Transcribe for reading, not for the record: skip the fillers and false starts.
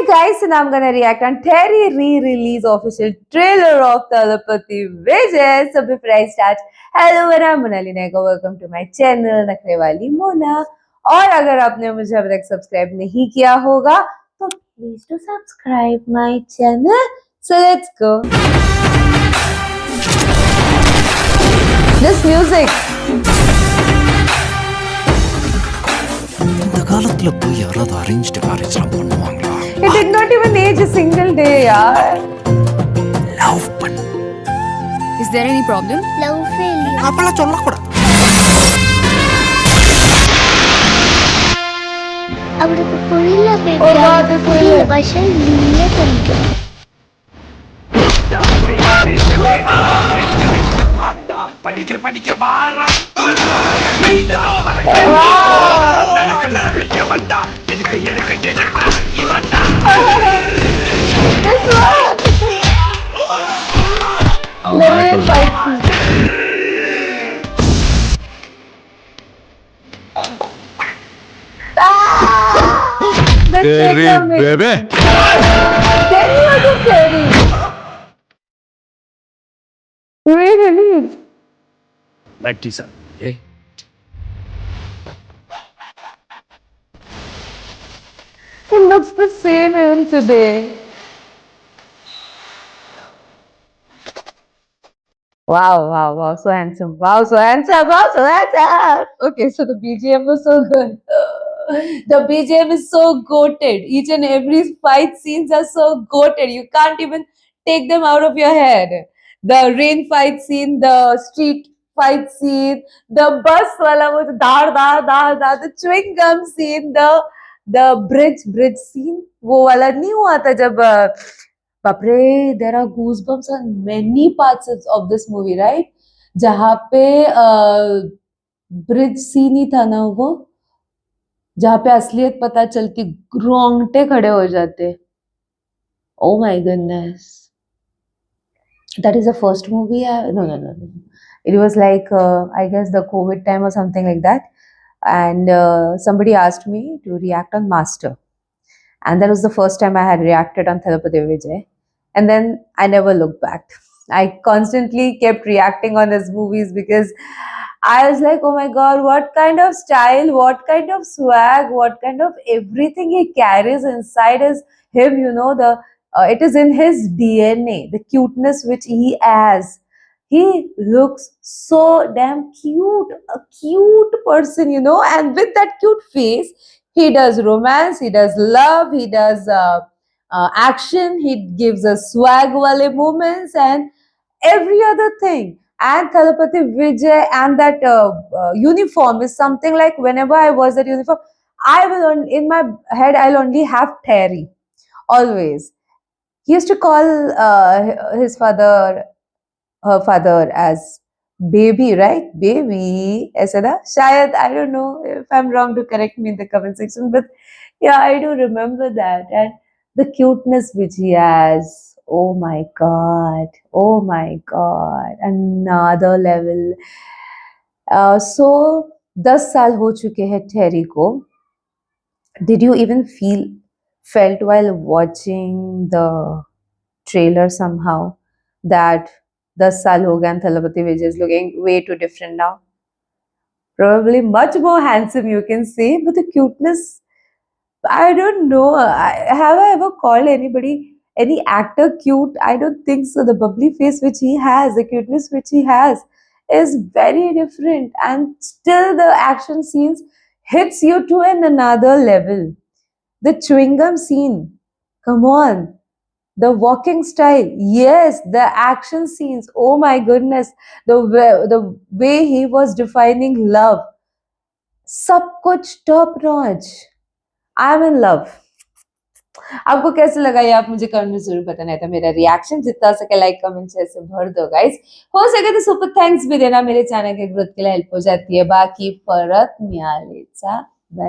guys, and I'm gonna react on Terry re-release official trailer of Talapati Vijay. So before I start, hello and I'm Monali Naika. Welcome to my channel नखरे वाली मोना. और अगर आपने मुझे अभी तक subscribe नहीं किया होगा तो please to subscribe my channel. So let's go. This music. இந்த காலத்துல போய் யாராவது அரேஞ்ச்டு மேரேஜ்லாம் பண்ணுவாங்களா? It did not even age a single day, yaar. Love பண்ண Is there any problem? Love failure. அப்பெல்லாம் சொல்லக்கூடாது. அவருக்கு புரியல ஒரு வார்த்தை புரியல. பாஷை நீங்களே பண்ணிக்கணும். படிக்க பாரா Baby. Really? बैठी sir He looks the same even today. Wow, so handsome. Wow, so handsome. Okay, so the BGM was so good. The BGM is so goated. Each and every fight scenes are so goated. You can't even take them out of your head. The rain fight scene, the street fight scene, the bus wala wo dar, the chewing gum scene, the bridge scene. वो वाला नहीं हुआ था जब बापरे, there are goosebumps on many parts of this movie, right? जहाँ पे bridge scene ही था ना वो, जहाँ पे असलियत पता चलती, रोंगटे खड़े हो जाते. Oh my goodness. That is the first movie. No. It was like, I guess the COVID time or something like that. And somebody asked me to react on Master. And that was the first time I had reacted on Thalapathy Vijay. And then I never looked back. I constantly kept reacting on his movies because I was like, oh my God, what kind of style, what kind of swag, what kind of everything he carries inside him, you know, it is in his DNA, the cuteness which he has. He looks so damn cute, a cute person, you know, and with that cute face, he does romance, he does love, he does action, he gives us swag wale moments and every other thing. And Thalapathy Vijay and that uniform is something like whenever I wear that uniform, I will in my head I'll only have Terry always. He used to call her father as baby, right? Baby, ऐसा था शायद. I don't know if I'm wrong, to correct me in the comment section, but yeah, I do remember that. And the cuteness which he has, oh my God, another level. So 10 साल हो चुके हैं टेरी को. Did you even felt while watching the trailer somehow that 10 साल हो गए and Thalapathy Vijay is looking way too different now? Probably much more handsome, you can say, but the cuteness, I don't know. Have I ever called any actor cute? I don't think so. The bubbly face which he has, the cuteness which he has is very different, and still the action scenes hits you to another level. The chewing gum scene, come on. The walking style, yes. The action scenes, oh my goodness. The way he was defining love, सब कुछ top notch. I'm in love. आपको कैसे लगा ये आप मुझे comment में जरूर बताना है. था मेरा रिएक्शन जितना सके लाइक कमेंट शेयर से भर दो गाइस. हो सके तो सुपर थैंक्स भी देना, मेरे चैनल के ग्रोथ के लिए हेल्प हो जाती है. बाकी परत मिळालेचा